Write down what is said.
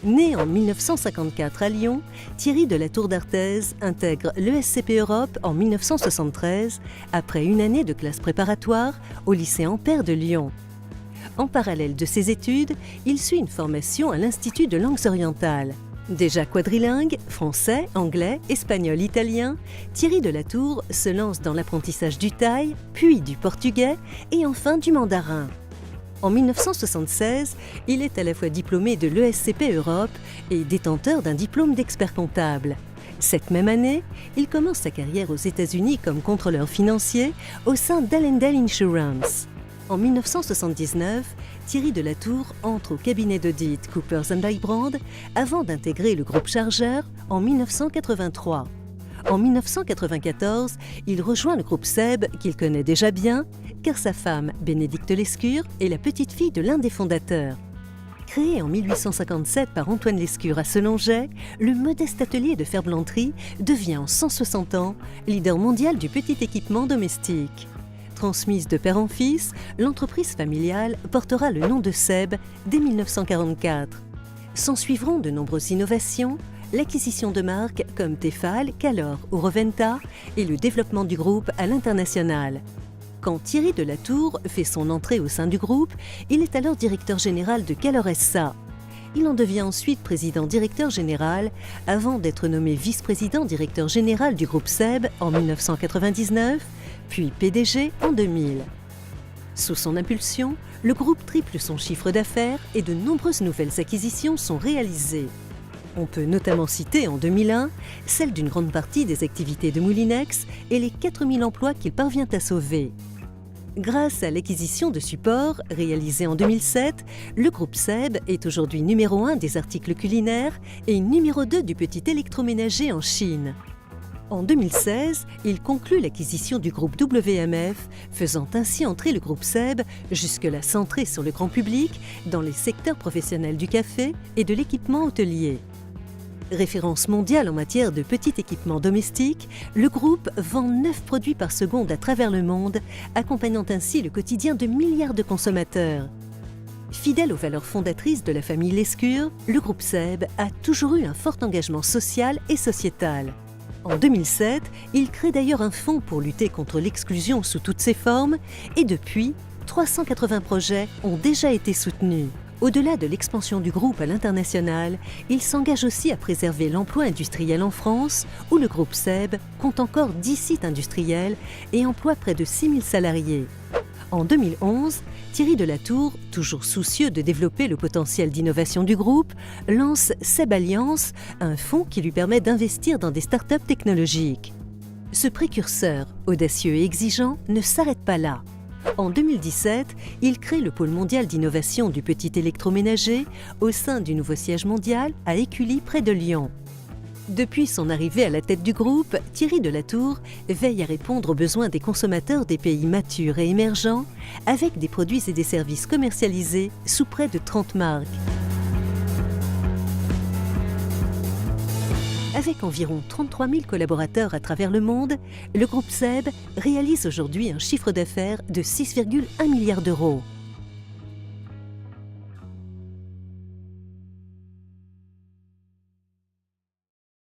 Né en 1954 à Lyon, Thierry de la Tour d'Artaise intègre l'ESCP Europe en 1973, après une année de classe préparatoire au lycée Ampère de Lyon. En parallèle de ses études, il suit une formation à l'Institut de langues orientales. Déjà quadrilingue, français, anglais, espagnol, italien, Thierry de la Tour se lance dans l'apprentissage du thaï, puis du portugais et enfin du mandarin. En 1976, il est à la fois diplômé de l'ESCP Europe et détenteur d'un diplôme d'expert comptable. Cette même année, il commence sa carrière aux États-Unis comme contrôleur financier au sein d'Allendale Insurance. En 1979, Thierry de la Tour entre au cabinet d'audit Coopers & Lybrand avant d'intégrer le groupe Chargeur en 1983. En 1994, il rejoint le groupe SEB qu'il connaît déjà bien, car sa femme, Bénédicte Lescure, est la petite fille de l'un des fondateurs. Créé en 1857 par Antoine Lescure à Selonget, le modeste atelier de ferblanterie devient en 160 ans leader mondial du petit équipement domestique. Transmise de père en fils, l'entreprise familiale portera le nom de SEB dès 1944. S'ensuivront de nombreuses innovations, l'acquisition de marques comme Tefal, Calor ou Roventa et le développement du groupe à l'international. Quand Thierry de la Tour fait son entrée au sein du groupe, il est alors directeur général de Calor SA. Il en devient ensuite président-directeur général avant d'être nommé vice-président directeur général du groupe SEB en 1999, puis PDG en 2000. Sous son impulsion, le groupe triple son chiffre d'affaires et de nombreuses nouvelles acquisitions sont réalisées. On peut notamment citer en 2001 celle d'une grande partie des activités de Moulinex et les 4000 emplois qu'il parvient à sauver. Grâce à l'acquisition de supports réalisée en 2007, le groupe SEB est aujourd'hui numéro 1 des articles culinaires et numéro 2 du petit électroménager en Chine. En 2016, il conclut l'acquisition du groupe WMF, faisant ainsi entrer le groupe SEB, jusque-là centré sur le grand public, dans les secteurs professionnels du café et de l'équipement hôtelier. Référence mondiale en matière de petit équipement domestique, le groupe vend 9 produits par seconde à travers le monde, accompagnant ainsi le quotidien de milliards de consommateurs. Fidèle aux valeurs fondatrices de la famille Lescure, le groupe SEB a toujours eu un fort engagement social et sociétal. En 2007, il crée d'ailleurs un fonds pour lutter contre l'exclusion sous toutes ses formes et depuis, 380 projets ont déjà été soutenus. Au-delà de l'expansion du groupe à l'international, il s'engage aussi à préserver l'emploi industriel en France, où le groupe SEB compte encore 10 sites industriels et emploie près de 6000 salariés. En 2011, Thierry de la Tour, toujours soucieux de développer le potentiel d'innovation du groupe, lance SEB Alliance, un fonds qui lui permet d'investir dans des startups technologiques. Ce précurseur, audacieux et exigeant, ne s'arrête pas là. En 2017, il crée le pôle mondial d'innovation du petit électroménager au sein du nouveau siège mondial à Écully près de Lyon. Depuis son arrivée à la tête du groupe, Thierry de la Tour veille à répondre aux besoins des consommateurs des pays matures et émergents avec des produits et des services commercialisés sous près de 30 marques. Avec environ 33 000 collaborateurs à travers le monde, le groupe SEB réalise aujourd'hui un chiffre d'affaires de 6,1 milliards d'euros.